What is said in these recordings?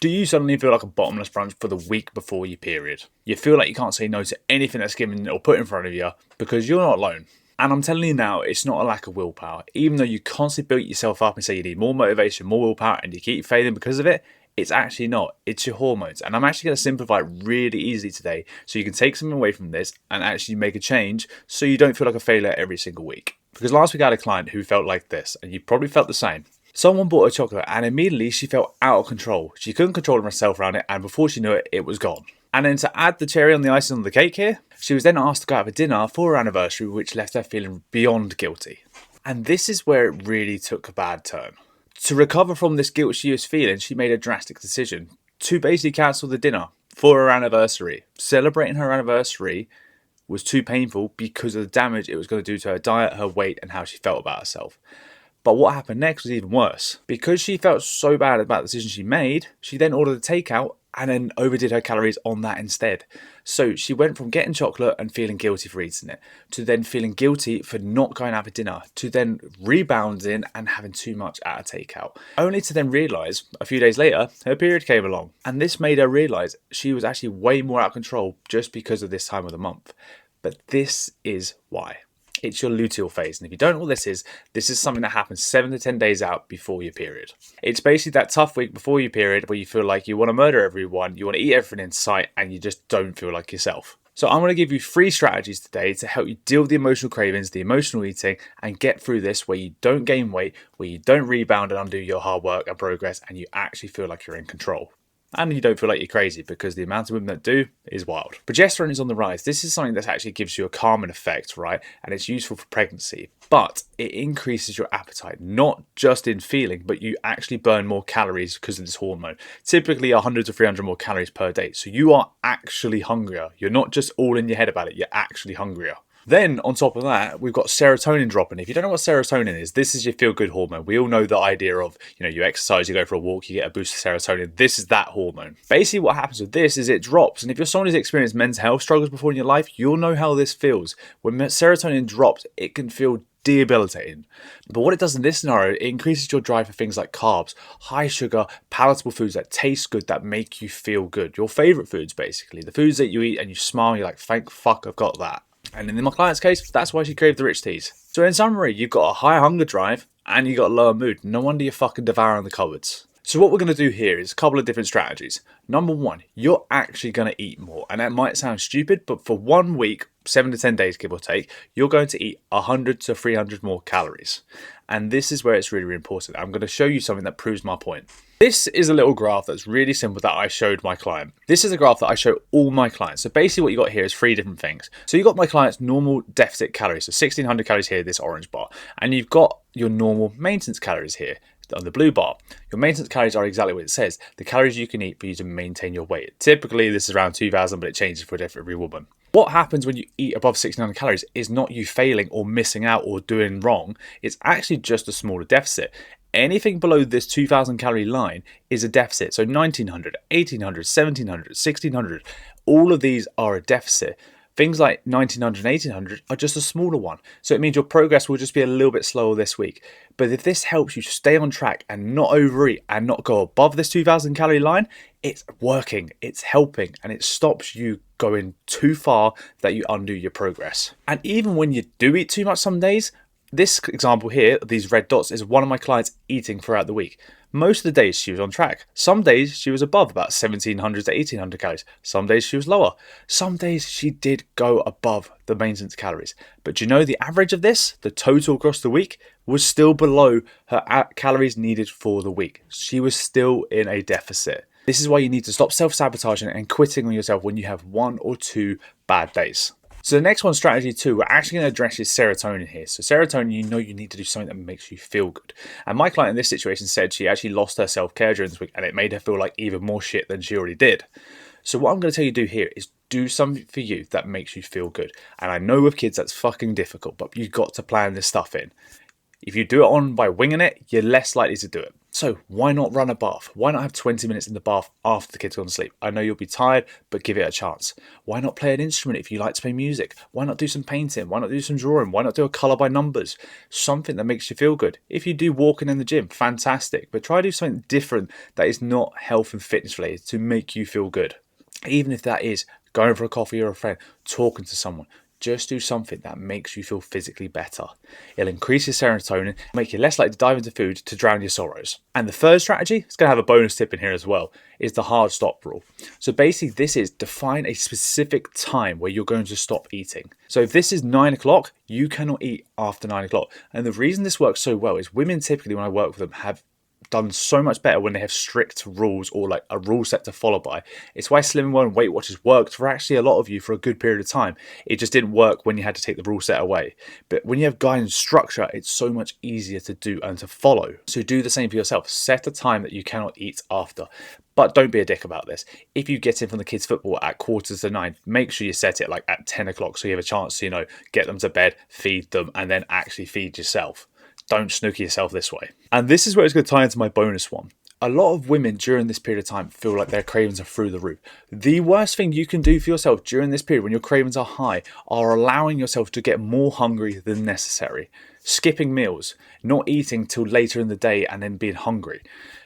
Do you suddenly feel like a bottomless brunch for the week before your period? You feel like you can't say no to anything that's given or put in front of you because you're not alone. And I'm telling you now, it's not a lack of willpower. Even though you constantly build yourself up and say you need more motivation, more willpower, and you keep failing because of it, it's actually not. It's your hormones. And I'm actually going to simplify it really easily today so you can take something away from this and actually make a change so you don't feel like a failure every single week. Because last week I had a client who felt like this, and you probably felt the same. Someone bought her chocolate and immediately she felt out of control. She couldn't control herself around it, and before she knew it, it was gone. And then to add the cherry on the icing on the cake here, she was then asked to go out for dinner for her anniversary, which left her feeling beyond guilty. And this is where it really took a bad turn. To recover from this guilt she was feeling, she made a drastic decision to basically cancel the dinner for her anniversary. Celebrating her anniversary was too painful because of the damage it was going to do to her diet, her weight, and how she felt about herself. But what happened next was even worse. Because she felt so bad about the decision she made, she then ordered a takeout and then overdid her calories on that instead. So she went from getting chocolate and feeling guilty for eating it, to then feeling guilty for not going out for dinner, to then rebounding and having too much at a takeout. Only to then realise, a few days later, her period came along. And this made her realise she was actually way more out of control just because of this time of the month. But this is why. It's your luteal phase. And if you don't know what this is something that happens 7 to 10 days out before your period. It's basically that tough week before your period where you feel like you want to murder everyone, you want to eat everything in sight, and you just don't feel like yourself. So I'm going to give you 3 strategies today to help you deal with the emotional cravings, the emotional eating, and get through this where you don't gain weight, where you don't rebound and undo your hard work and progress, and you actually feel like you're in control. And you don't feel like you're crazy because the amount of women that do is wild. Progesterone is on the rise. This is something that actually gives you a calming effect, right? And it's useful for pregnancy. But it increases your appetite, not just in feeling, but you actually burn more calories because of this hormone. Typically 100 to 300 more calories per day. So you are actually hungrier. You're not just all in your head about it. You're actually hungrier. Then, on top of that, we've got serotonin dropping. If you don't know what serotonin is, this is your feel-good hormone. We all know the idea of, you exercise, you go for a walk, you get a boost of serotonin. This is that hormone. Basically, what happens with this is it drops. And if you're someone who's experienced mental health struggles before in your life, you'll know how this feels. When serotonin drops, it can feel debilitating. But what it does in this scenario, it increases your drive for things like carbs, high sugar, palatable foods that taste good, that make you feel good. Your favorite foods, basically. The foods that you eat and you smile, and you're like, thank fuck I've got that. And in my client's case, that's why she craved the rich teas. So in summary, you've got a higher hunger drive and you've got a lower mood. No wonder you're fucking devouring the cupboards. So what we're going to do here is a couple of different strategies. Number 1, you're actually going to eat more. And that might sound stupid, but for 1 week, 7 to 10 days, give or take, you're going to eat 100 to 300 more calories. And this is where it's really, really important. I'm going to show you something that proves my point. This is a little graph that's really simple that I showed my client. This is a graph that I show all my clients. So basically what you got here is 3 different things. So you got my client's normal deficit calories. So 1600 calories here, this orange bar. And you've got your normal maintenance calories here on the blue bar. Your maintenance calories are exactly what it says. The calories you can eat for you to maintain your weight. Typically this is around 2000, but it changes for every woman. What happens when you eat above 1600 calories is not you failing or missing out or doing wrong. It's actually just a smaller deficit. Anything below this 2000 calorie line is a deficit. So 1900, 1800, 1700, 1600, all of these are a deficit. Things like 1900 and 1800 are just a smaller one. So it means your progress will just be a little bit slower this week. But if this helps you stay on track and not overeat and not go above this 2000 calorie line, it's working, it's helping, and it stops you going too far that you undo your progress. And even when you do eat too much some days, this example here, these red dots, is one of my clients eating throughout the week. Most of the days she was on track. Some days she was above about 1700 to 1800 calories. Some days she was lower. Some days she did go above the maintenance calories. But do you know the average of this, the total across the week, was still below her calories needed for the week. She was still in a deficit. This is why you need to stop self-sabotaging and quitting on yourself when you have 1 or 2 bad days. So the next one, strategy 2, we're actually going to address is serotonin here. So serotonin, you need to do something that makes you feel good. And my client in this situation said she actually lost her self-care during this week and it made her feel like even more shit than she already did. So what I'm going to tell you to do here is do something for you that makes you feel good. And I know with kids that's fucking difficult, but you've got to plan this stuff in. If you do it on by winging it, you're less likely to do it. So why not run a bath? Why not have 20 minutes in the bath after the kids gone to sleep? I know you'll be tired, but give it a chance. Why not play an instrument if you like to play music? Why not do some painting? Why not do some drawing? Why not do a colour by numbers? Something that makes you feel good. If you do walking in the gym, fantastic. But try to do something different that is not health and fitness related to make you feel good. Even if that is going for a coffee or a friend, talking to someone. Just do something that makes you feel physically better. It'll increase your serotonin, make you less likely to dive into food to drown your sorrows. And the third strategy, it's going to have a bonus tip in here as well, is the hard stop rule. So basically this is define a specific time where you're going to stop eating. So if this is 9 o'clock, you cannot eat after 9 o'clock. And the reason this works so well is women typically, when I work with them, have done so much better when they have strict rules or like a rule set to follow by. It's why Slimming World and Weight Watchers worked for actually a lot of you for a good period of time. It just didn't work when you had to take the rule set away. But when you have guidance structure, it's so much easier to do and to follow. So do the same for yourself. Set a time that you cannot eat after. But don't be a dick about this. If you get in from the kids' football at 8:45, make sure you set it like at 10 o'clock so you have a chance to, get them to bed, feed them, and then actually feed yourself. Don't snooker yourself this way. And this is where it's going to tie into my bonus one. A lot of women during this period of time feel like their cravings are through the roof. The worst thing you can do for yourself during this period when your cravings are high are allowing yourself to get more hungry than necessary. Skipping meals, not eating till later in the day and then being hungry.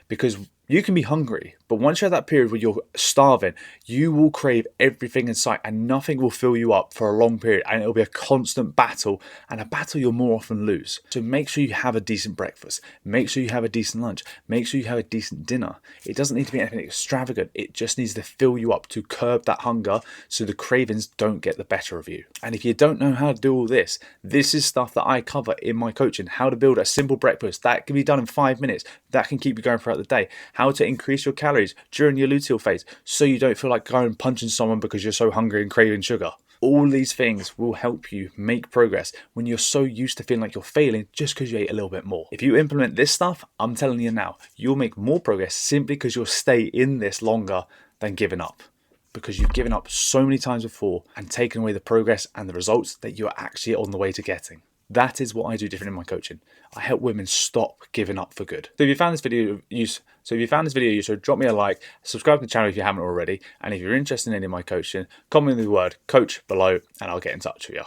Because you can be hungry, but once you're at that period where you're starving, you will crave everything in sight and nothing will fill you up for a long period, and it'll be a constant battle, and a battle you'll more often lose. So make sure you have a decent breakfast, make sure you have a decent lunch, make sure you have a decent dinner. It doesn't need to be anything extravagant, it just needs to fill you up to curb that hunger so the cravings don't get the better of you. And if you don't know how to do all this, this is stuff that I cover in my coaching. How to build a simple breakfast that can be done in 5 minutes, that can keep you going throughout the day. How to increase your calories during your luteal phase so you don't feel like going and punching someone because you're so hungry and craving sugar. All these things will help you make progress when you're so used to feeling like you're failing just because you ate a little bit more. If you implement this stuff, I'm telling you now, you'll make more progress simply because you'll stay in this longer than giving up. Because you've given up so many times before and taken away the progress and the results that you're actually on the way to getting. That is what I do different in my coaching. I help women stop giving up for good. So if you found this video useful, drop me a like, subscribe to the channel if you haven't already, and if you're interested in any of my coaching, comment the word coach below and I'll get in touch with you.